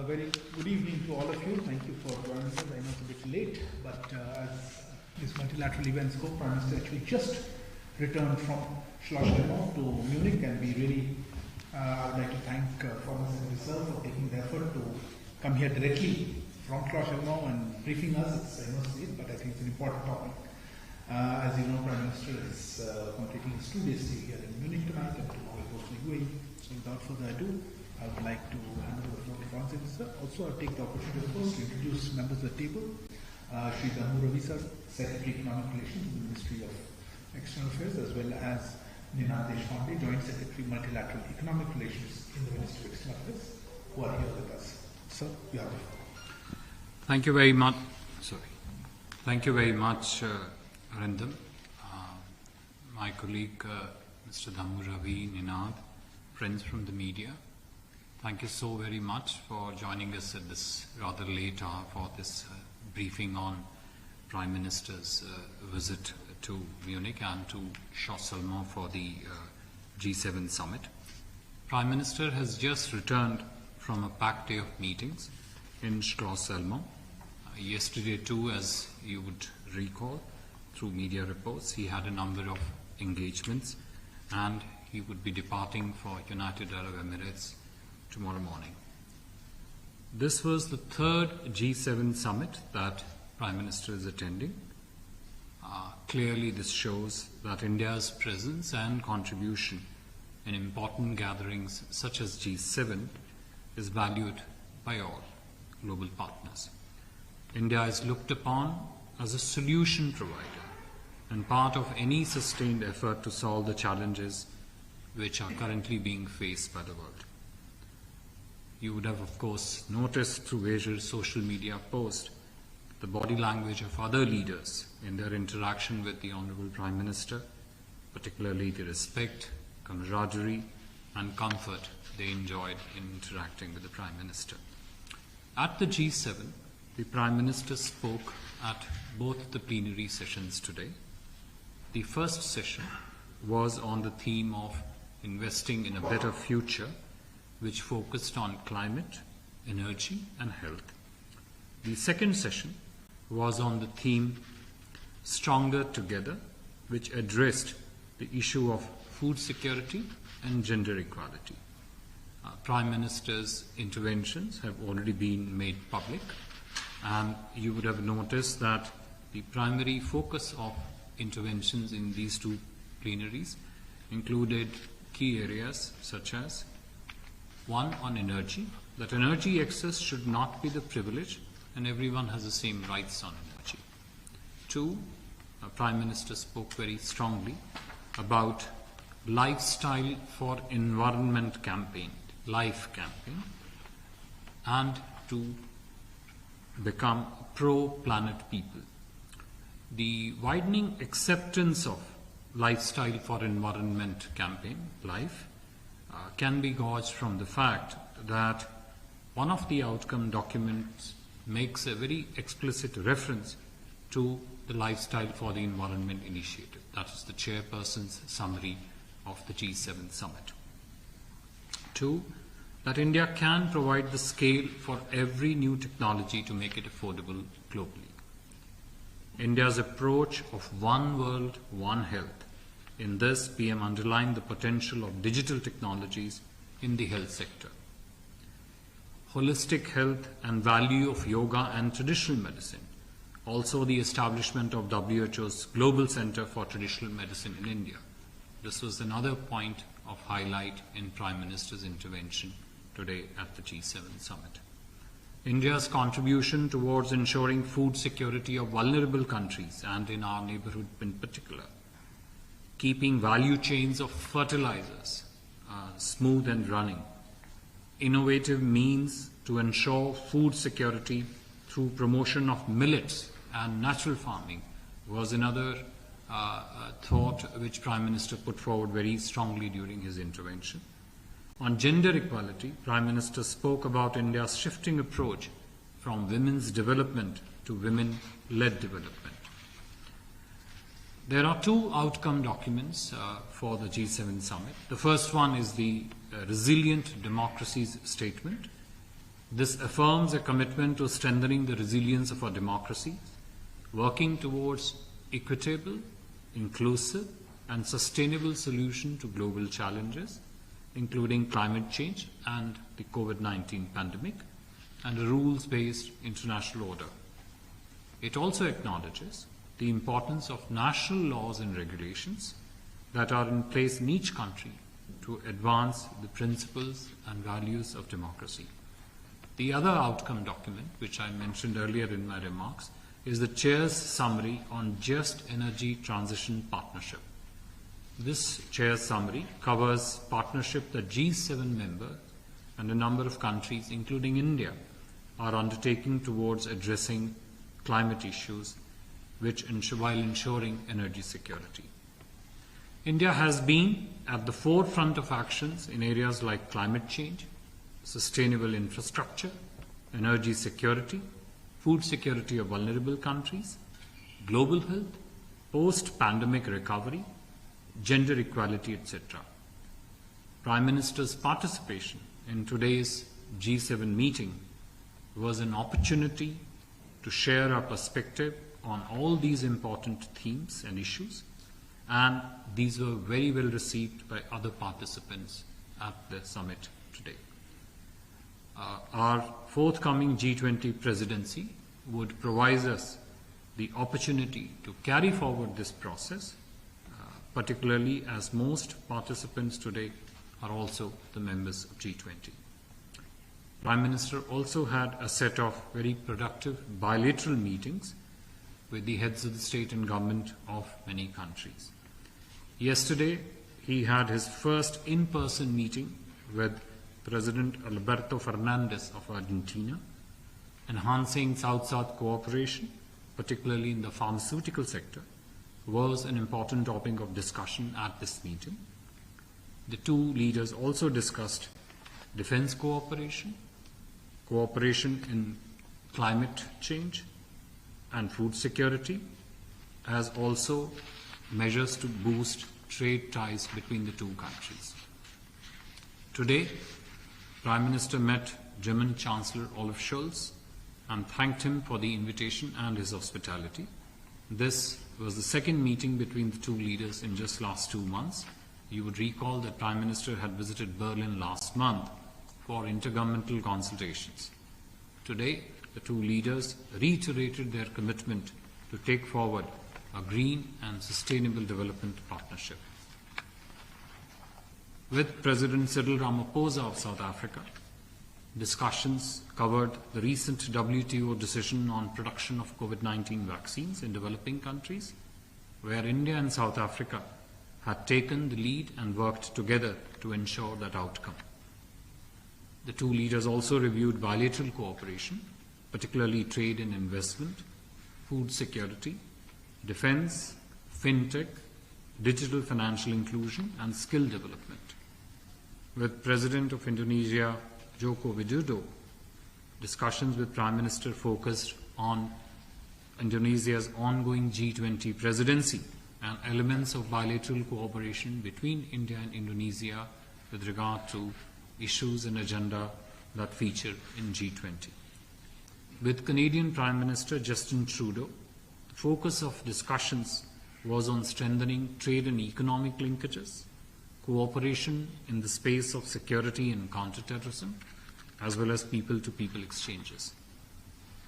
Very good evening to all of you. Thank you for joining us. I know it's a bit late, but as this multilateral events go, Prime Minister actually just returned from Schloss to Munich, and we really, I would like to thank Foreign Minister for taking the effort to come here directly from Schloss and briefing us. I must say it, but I think it's an important topic. As you know, Prime Minister is completing his 2 days stay here in Munich tonight, and tomorrow he goes to UAE. So without further ado, I would like to hand over the floor to Foreign Minister. Also, I'll take the opportunity, of course, to introduce members of the table. Shri Dhammu Ravi sir, Secretary Economic Relations in the Ministry of External Affairs, as well as Ninad Deshpande, Joint Secretary Multilateral Economic Relations in the Ministry of External Affairs, who are here with us. Sir, you have the floor. Thank you very much. Thank you very much, Arindam. My colleague, Mr. Dhammu Ravi, Ninad, friends from the media. Thank you so very much for joining us at this rather late hour for this briefing on Prime Minister's visit to Munich and to Schloss for the G7 summit. Prime Minister has just returned from a packed day of meetings in Schloss yesterday too, as you would recall through media reports, he had a number of engagements and he would be departing for United Arab Emirates tomorrow morning. This was the 3rd G7 summit that Prime Minister is attending. Clearly this shows that India's presence and contribution in important gatherings such as G7 is valued by all global partners. India is looked upon as a solution provider and part of any sustained effort to solve the challenges which are currently being faced by the world. You would have, of course, noticed through various social media posts the body language of other leaders in their interaction with the Honourable Prime Minister, particularly the respect, camaraderie and comfort they enjoyed in interacting with the Prime Minister. At the G7, the Prime Minister spoke at both the plenary sessions today. The first session was on the theme of investing in a better future, which focused on climate, energy and health. The second session was on the theme Stronger Together, which addressed the issue of food security and gender equality. Prime Minister's interventions have already been made public, and you would have noticed that the primary focus of interventions in these 2 plenaries included key areas such as 1 on energy, that energy access should not be the privilege and everyone has the same rights on energy. 2, Prime Minister spoke very strongly about lifestyle for environment campaign, LIFE campaign, and to become pro-planet people. The widening acceptance of lifestyle for environment campaign, LIFE, can be gauged from the fact that one of the outcome documents makes a very explicit reference to the Lifestyle for the Environment initiative. That is the chairperson's summary of the G7 summit. 2, that India can provide the scale for every new technology to make it affordable globally. India's approach of one world, one health. In this, PM underlined the potential of digital technologies in the health sector. Holistic health and value of yoga and traditional medicine. Also the establishment of WHO's Global Center for Traditional Medicine in India. This was another point of highlight in Prime Minister's intervention today at the G7 summit. India's contribution towards ensuring food security of vulnerable countries and in our neighbourhood in particular. Keeping value chains of fertilizers smooth and running. Innovative means to ensure food security through promotion of millets and natural farming was another thought which Prime Minister put forward very strongly during his intervention. On gender equality, Prime Minister spoke about India's shifting approach from women's development to women-led development. There are 2 outcome documents for the G7 summit. The first one is the Resilient Democracies Statement, This affirms a commitment to strengthening the resilience of our democracy, working towards equitable, inclusive, and sustainable solution to global challenges, including climate change and the COVID-19 pandemic, and a rules-based international order. It also acknowledges the importance of national laws and regulations that are in place in each country to advance the principles and values of democracy. The other outcome document, which I mentioned earlier in my remarks, is the Chair's summary on Just Energy Transition Partnership. This Chair's summary covers partnership that G7 members and a number of countries, including India, are undertaking towards addressing climate issues while ensuring energy security. India has been at the forefront of actions in areas like climate change, sustainable infrastructure, energy security, food security of vulnerable countries, global health, post-pandemic recovery, gender equality, etc. Prime Minister's participation in today's G7 meeting was an opportunity to share our perspective on all these important themes and issues, and these were very well received by other participants at the summit today. Our forthcoming G20 presidency would provide us the opportunity to carry forward this process, particularly as most participants today are also the members of G20. Prime Minister also had a set of very productive bilateral meetings with the heads of the state and government of many countries. Yesterday, he had his first in-person meeting with President Alberto Fernandez of Argentina. Enhancing South-South cooperation, particularly in the pharmaceutical sector, was an important topic of discussion at this meeting. The two leaders also discussed defense cooperation, cooperation in climate change and food security, as also measures to boost trade ties between the two countries. Today, Prime Minister met German Chancellor Olaf Scholz and thanked him for the invitation and his hospitality. This was the second meeting between the two leaders in just last 2 months. You would recall that Prime Minister had visited Berlin last month for intergovernmental consultations. Today, the two leaders reiterated their commitment to take forward a green and sustainable development partnership. With President Cyril Ramaphosa of South Africa, discussions covered the recent WTO decision on production of COVID-19 vaccines in developing countries, where India and South Africa had taken the lead and worked together to ensure that outcome. The two leaders also reviewed bilateral cooperation, particularly trade and investment, food security, defense, fintech, digital financial inclusion, and skill development. With President of Indonesia, Joko Widodo, discussions with Prime Minister focused on Indonesia's ongoing G20 presidency and elements of bilateral cooperation between India and Indonesia with regard to issues and agenda that feature in G20. With Canadian Prime Minister Justin Trudeau, the focus of discussions was on strengthening trade and economic linkages, cooperation in the space of security and counterterrorism, as well as people-to-people exchanges.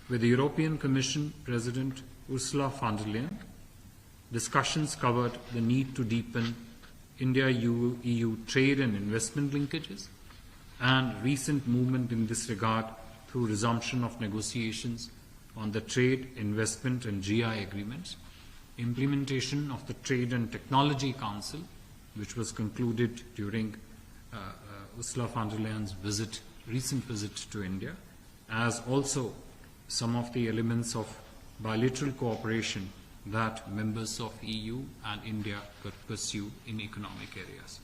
With the European Commission President Ursula von der Leyen, discussions covered the need to deepen India-EU trade and investment linkages and recent movement in this regard through resumption of negotiations on the Trade, Investment and GI agreements, implementation of the Trade and Technology Council, which was concluded during Ursula von der Leyen's recent visit to India, as also some of the elements of bilateral cooperation that members of EU and India could pursue in economic areas.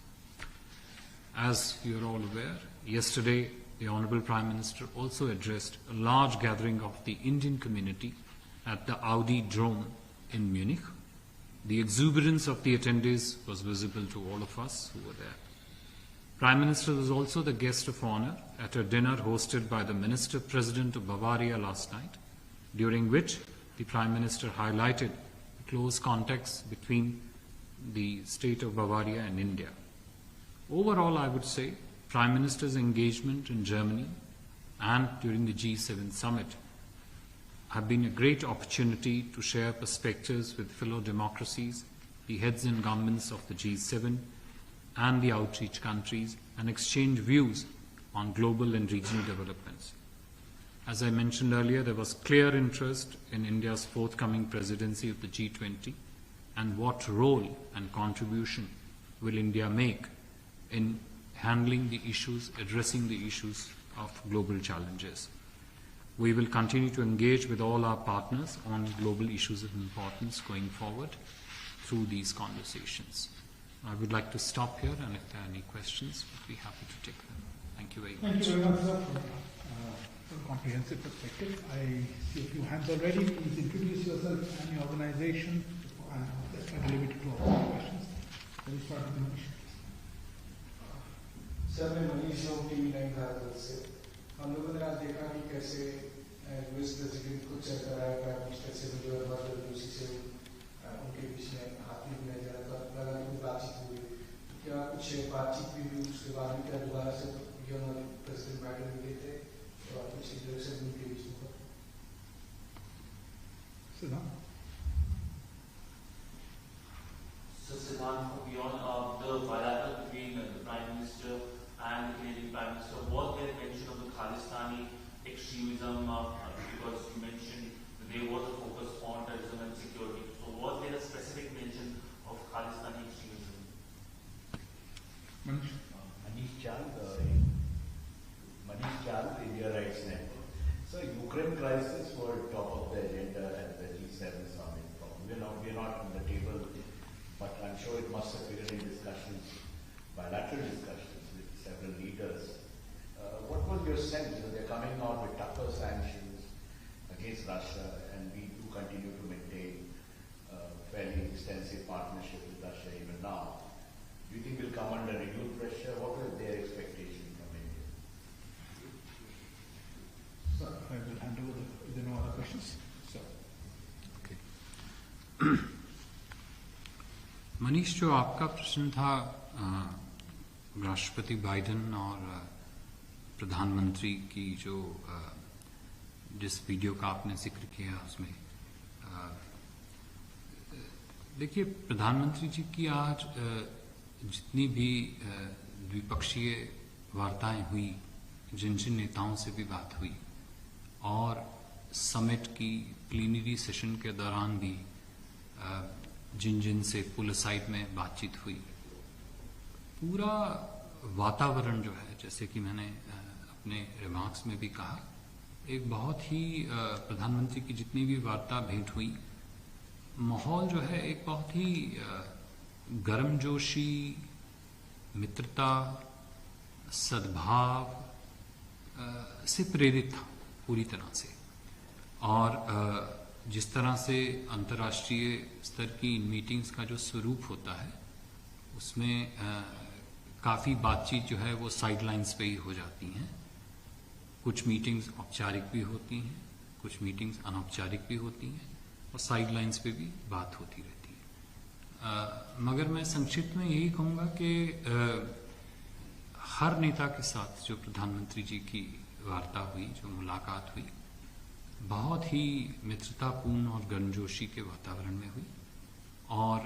As you are all aware, yesterday the Honourable Prime Minister also addressed a large gathering of the Indian community at the Audi Dome in Munich. The exuberance of the attendees was visible to all of us who were there. Prime Minister was also the guest of honor at a dinner hosted by the Minister President of Bavaria last night, during which the Prime Minister highlighted the close contacts between the state of Bavaria and India. Overall, I would say Prime Minister's engagement in Germany and during the G7 summit have been a great opportunity to share perspectives with fellow democracies, the heads and governments of the G7 and the outreach countries, and exchange views on global and regional developments. As I mentioned earlier, there was clear interest in India's forthcoming presidency of the G20 and what role and contribution will India make in handling the issues, addressing the issues of global challenges. We will continue to engage with all our partners on global issues of importance going forward through these conversations. I would like to stop here, and if there are any questions, we'd be happy to take them. Thank you very much. Thank you very much, sir, for a comprehensive perspective. I see a few hands already. Please introduce yourself and your organization. Let's try to limit it to all questions. Let me start with the Manish. Sir मैं मनीष हूँ TV 9 Bharat से। हम लोगों ने आज देखा कि कैसे यूएस प्रेसिडेंट को चेक कराया प्राइम मिनिस्टर से मिले और बाद में दूसरी से उनके बीच में हाथ मिलाया जा रहा था, लगा कि बातचीत हुई। तो क्या कुछ बातचीत भी हुई उसके बाद में, क्या दोबारा से यंग और प्रेसिडेंट बाइडेन मिले थे और कुछ इंटरेक्शन उनके बीच में था? So Siddhant, beyond the bilateral between the Prime Minister and the Canadian Prime Minister, was there mention of the Khalistani extremism? Because you mentioned that there was a focus on terrorism and security. So was there a specific mention of Khalistani extremism? Manish Chand, India Rights Network. So Ukraine crisis were top of the agenda at the G7 summit. We're not on the table, but I'm sure it must have been in discussions, bilateral discussions with several leaders. What was your sense? They're coming out with tougher sanctions against Russia, and we do continue to maintain a fairly extensive partnership with Russia even now. Do you think we'll come under renewed pressure? What was their expectation from India? Sir, I will hand over if there are no other questions. Sir. Okay. Manish, जो आपका प्रश्न था राष्ट्रपति Biden और प्रधानमंत्री की जो जिस वीडियो का आपने जिक्र किया उसमें देखिए, प्रधानमंत्री जी की आज जितनी भी द्विपक्षीय वार्ताएं हुई, जिन जिन नेताओं से भी बात हुई, और समिट की प्लीनरी सेशन के दौरान भी जिन जिन से पुल साइड में बातचीत हुई, पूरा वातावरण जो है, जैसे कि मैंने अपने रिमार्क्स में भी कहा, एक बहुत ही प्रधानमंत्री की जितनी भी वार्ता भेंट हुई, माहौल जो है एक बहुत ही गर्मजोशी, मित्रता, सद्भाव से प्रेरित था पूरी तरह से। और जिस तरह से अंतर्राष्ट्रीय स्तर की इन मीटिंग्स का जो स्वरूप होता है, उसमें काफ़ी बातचीत जो है वो साइडलाइंस पे ही हो जाती हैं। कुछ मीटिंग्स औपचारिक भी होती हैं, कुछ मीटिंग्स अनौपचारिक भी होती हैं, और साइडलाइंस पे भी बात होती रहती है। मगर मैं संक्षिप्त में यही कहूँगा कि हर नेता के साथ जो प्रधानमंत्री जी की वार्ता हुई, जो मुलाकात हुई, बहुत ही मित्रतापूर्ण और गर्मजोशी के वातावरण में हुई। और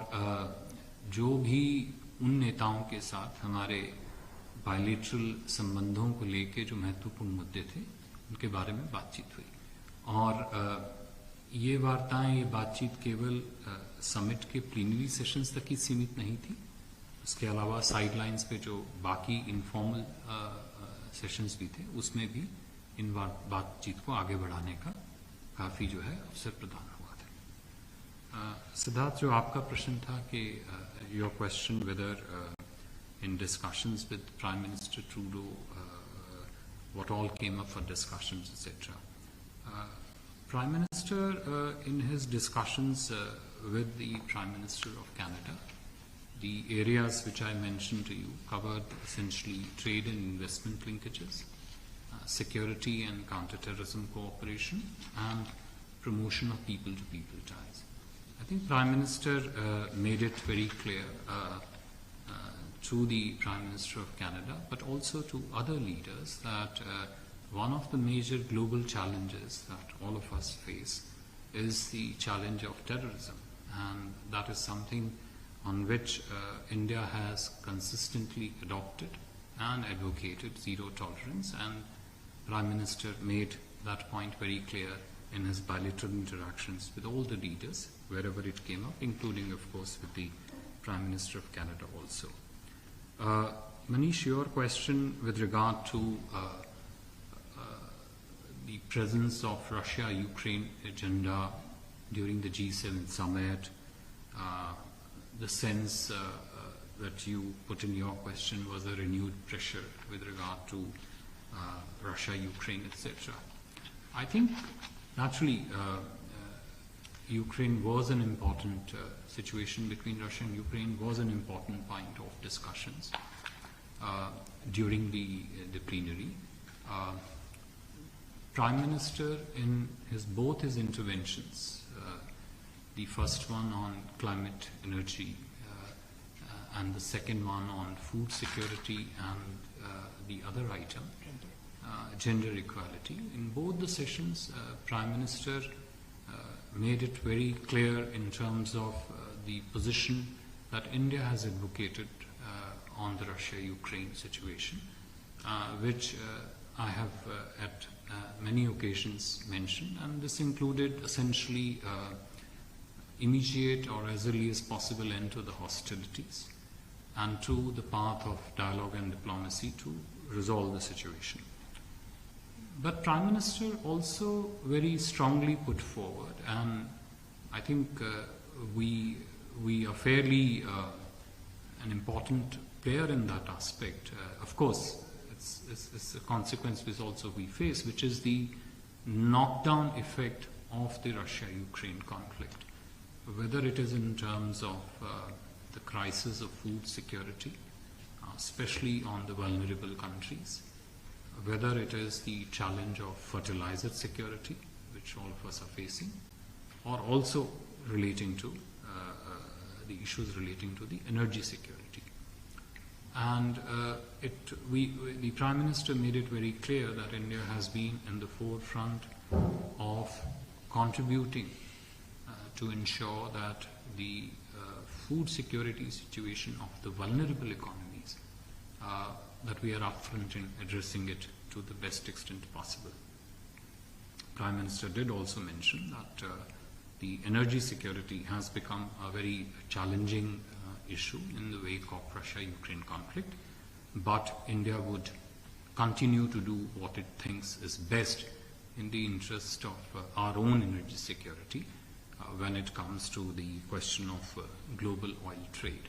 जो भी उन नेताओं के साथ हमारे बायलैटरल संबंधों को लेके जो महत्वपूर्ण मुद्दे थे, उनके बारे में बातचीत हुई। और ये वार्ताएं, ये बातचीत केवल समिट के प्लीनरी सेशंस तक ही सीमित नहीं थी। उसके अलावा साइडलाइंस पे जो बाकी इनफॉर्मल सेशंस भी थे, उसमें भी इन बातचीत को आगे बढ़ाने का काफ़ी जो है अवसर प्रदान हुआ था। सिद्धार्थ, जो आपका प्रश्न था कि your question whether in discussions with prime minister Trudeau what all came up for discussions, etc. Prime Minister, in his discussions with the Prime Minister of Canada, The areas which I mentioned to you covered essentially trade and investment linkages, security and counterterrorism cooperation, and promotion of people-to-people ties. I think Prime Minister made it very clear to the Prime Minister of Canada, but also to other leaders, that one of the major global challenges that all of us face is the challenge of terrorism, and that is something on which India has consistently adopted and advocated zero tolerance, and Prime Minister made that point very clear in his bilateral interactions with all the leaders wherever it came up, including of course with the Prime Minister of Canada also. Manish, your question with regard to the presence of Russia-Ukraine agenda during the G7 summit, the sense that you put in your question was a renewed pressure with regard to Russia, Ukraine, etc. I think naturally Ukraine was an important situation between Russia and Ukraine was an important point of discussions during the plenary. Prime Minister in both his interventions, the first one on climate energy and the second one on food security and the other item, gender equality. In both the sessions, Prime Minister made it very clear in terms of the position that India has advocated on the Russia-Ukraine situation, which I have at many occasions mentioned, and this included essentially immediate or as early as possible end to the hostilities and to the path of dialogue and diplomacy to resolve the situation. But Prime Minister also very strongly put forward, and I think we are fairly an important player in that aspect. Of course, it's a consequence which also we face, which is the knockdown effect of the Russia-Ukraine conflict, whether it is in terms of the crisis of food security, especially on the vulnerable countries, whether it is the challenge of fertilizer security, which all of us are facing, or also relating to the issues relating to the energy security. And the Prime Minister made it very clear that India has been in the forefront of contributing to ensure that the food security situation of the vulnerable economies, that we are upfront in addressing it to the best extent possible. Prime Minister did also mention that the energy security has become a very challenging issue in the wake of Russia-Ukraine conflict, but India would continue to do what it thinks is best in the interest of our own energy security when it comes to the question of global oil trade.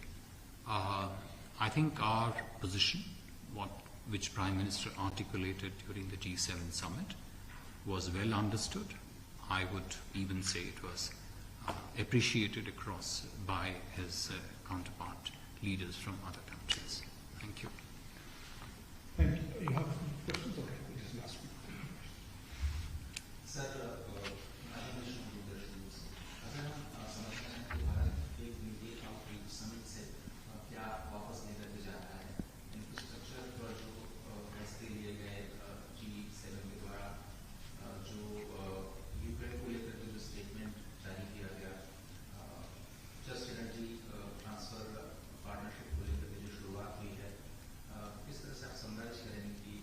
I think our position, which Prime Minister articulated during the G7 summit, was well understood. I would even say it was appreciated across by his counterpart leaders from other countries. Thank you. Thank you. You have questions? Okay, this is last week. Sir, अगर हम समझते हैं कि भारत एक media outreach summit से क्या वापस निकलते जा रहा है, इंफ्रास्ट्रक्चर पर जो फैसले लिए गए G7 के द्वारा, जो यूक्रेन को लेकर के जो स्टेटमेंट जारी किया गया, जस्ट एनर्जी ट्रांसफर पार्टनरशिप को लेकर के जो शुरुआत हुई है, किस तरह से आप समराइज करेंगे कि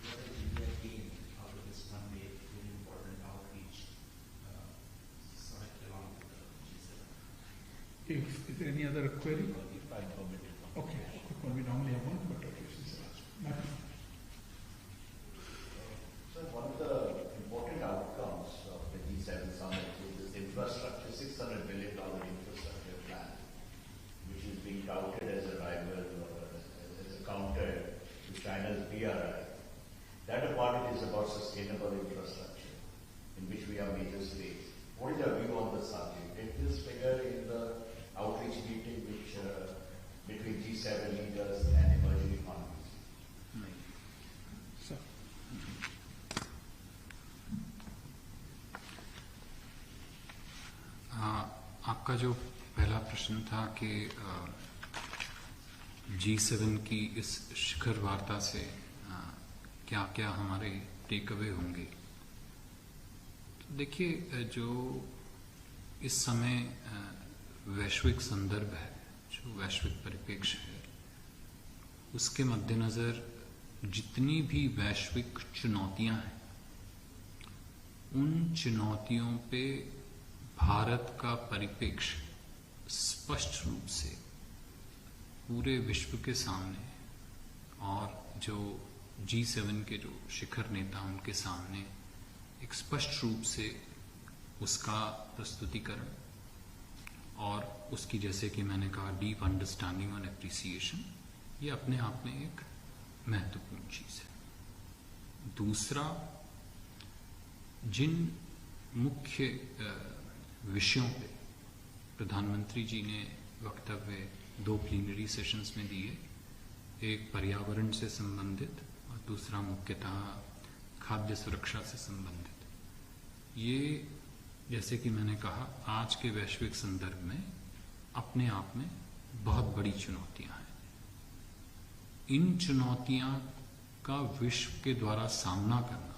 what is India gain out of this one day very important outreach summit along with the G7? Is there any other query? If I'm permitted. Okay, quick one. We normally have one, but okay, this is the last one. So one of the important outcomes of the G7 summit is this infrastructure, $600 billion infrastructure plan, which is being touted as a rival or as a counter to China's BRI. That part is about sustainable infrastructure, in which we have major stakes. What is your view on the subject? Did this figure in the outreach meeting which between G7 leaders and emerging economies. So, आपका जो पहला प्रश्न था कि G7 की इस शिखर वार्ता से क्या क्या हमारे टेक अवे होंगे। तो देखिए, जो इस समय वैश्विक संदर्भ है, जो वैश्विक परिप्रेक्ष्य है, उसके मद्देनजर जितनी भी वैश्विक चुनौतियां हैं, उन चुनौतियों पे भारत का परिप्रेक्ष्य स्पष्ट रूप से पूरे विश्व के सामने और जो G7 के जो शिखर नेता उनके सामने एक स्पष्ट रूप से उसका प्रस्तुतिकरण और उसकी, जैसे कि मैंने कहा, डीप अंडरस्टैंडिंग और एप्रिसिएशन, ये अपने आप में एक महत्वपूर्ण चीज है। दूसरा, जिन मुख्य विषयों पे प्रधानमंत्री जी ने वक्तव्य 2 प्लीनरी सेशंस में दिए, एक पर्यावरण से संबंधित और दूसरा मुख्यतः खाद्य सुरक्षा से संबंधित, ये जैसे कि मैंने कहा आज के वैश्विक संदर्भ में अपने आप में बहुत बड़ी चुनौतियां हैं। इन चुनौतियां का विश्व के द्वारा सामना करना,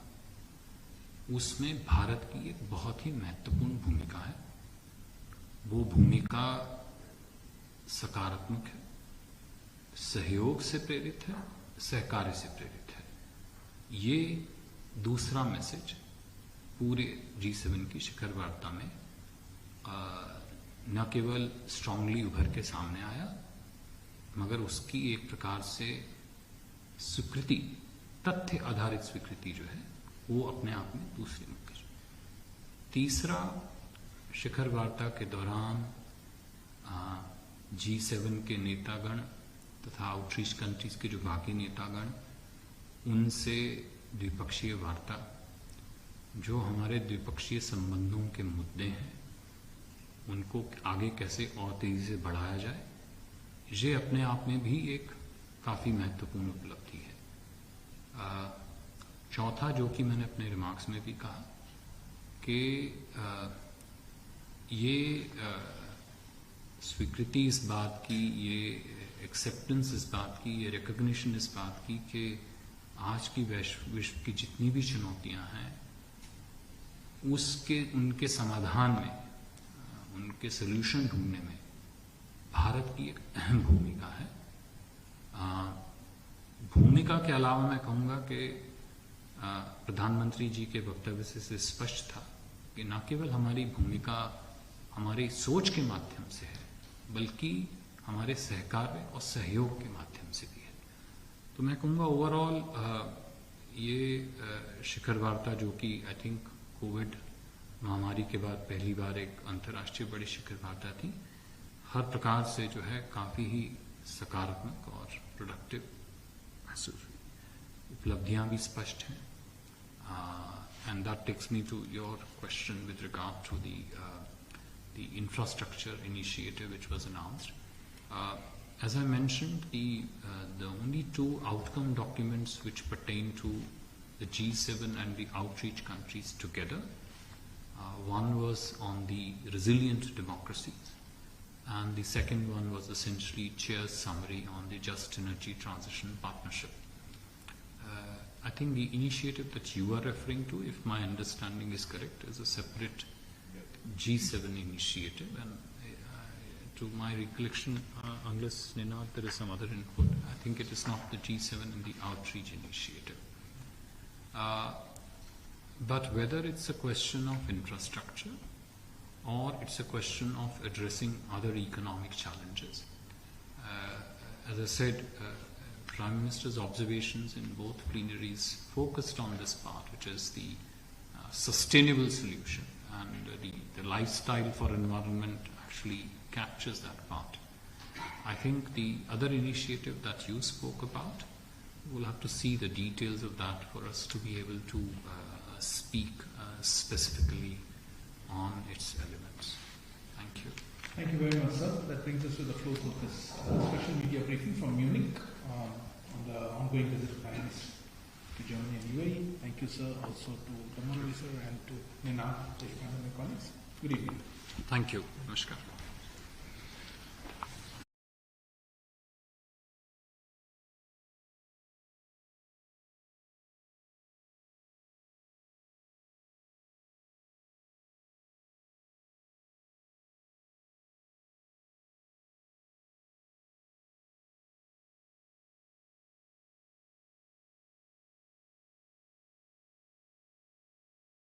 उसमें भारत की एक बहुत ही महत्वपूर्ण भूमिका है। वो भूमिका सकारात्मक है, सहयोग से प्रेरित है, सहकार्य से प्रेरित है। ये दूसरा मैसेज पूरे G7 की शिखर वार्ता में न केवल स्ट्रांगली उभर के सामने आया, मगर उसकी एक प्रकार से स्वीकृति, तथ्य आधारित स्वीकृति जो है, वो अपने आप में दूसरी मुख्य। तीसरा, शिखर वार्ता के दौरान G7 के नेतागण तथा आउटरीच कंट्रीज के जो बाकी नेतागण, उनसे द्विपक्षीय वार्ता, जो हमारे द्विपक्षीय संबंधों के मुद्दे हैं, उनको आगे कैसे और तेजी से बढ़ाया जाए, ये अपने आप में भी एक काफी महत्वपूर्ण उपलब्धि है। चौथा, जो कि मैंने अपने रिमार्क्स में भी कहा कि ये स्वीकृति इस बात की, ये एक्सेप्टेंस इस बात की, ये रिकॉग्निशन इस बात की कि आज की विश्व की जितनी भी चुनौतियां हैं, उनके समाधान में, उनके सॉल्यूशन ढूंढने में भारत की एक अहम भूमिका है। भूमिका के अलावा मैं कहूंगा कि प्रधानमंत्री जी के वक्तव्य से स्पष्ट था कि न केवल हमारी भूमिका हमारी सोच के माध्यम से है, बल्कि हमारे सहकार्य और सहयोग के माध्यम से भी है। तो मैं कहूँगा ओवरऑल ये शिखर वार्ता, जो कि आई थिंक कोविड महामारी के बाद पहली बार एक अंतर्राष्ट्रीय बड़ी शिखर वार्ता थी, हर प्रकार से जो है काफी ही सकारात्मक और प्रोडक्टिव महसूस हुई। उपलब्धियां भी स्पष्ट हैं। And that takes me to your question with regard to the infrastructure initiative which was announced. As I mentioned, the only 2 outcome documents which pertain to the G7 and the outreach countries together, one was on the resilient democracies, and the second one was essentially Chair's summary on the Just Energy Transition Partnership. I think the initiative that you are referring to, if my understanding is correct, is a separate G7 initiative, and to my recollection, unless Ninad, there is some other input, I think it is not the G7 and the outreach initiative. But whether it's a question of infrastructure or it's a question of addressing other economic challenges, as I said, Prime Minister's observations in both plenaries focused on this part, which is the sustainable solution, and the lifestyle for environment actually captures that part. I think the other initiative that you spoke about, we'll have to see the details of that for us to be able to speak specifically on its elements. Thank you. Thank you very much, sir. That brings us to the close of this special media briefing from Munich on the ongoing visit of Prime Minister to Germany and UAE. Thank you, sir, also to Damur sir and to Nina, my colleagues. Good evening. Thank you. Namaskar.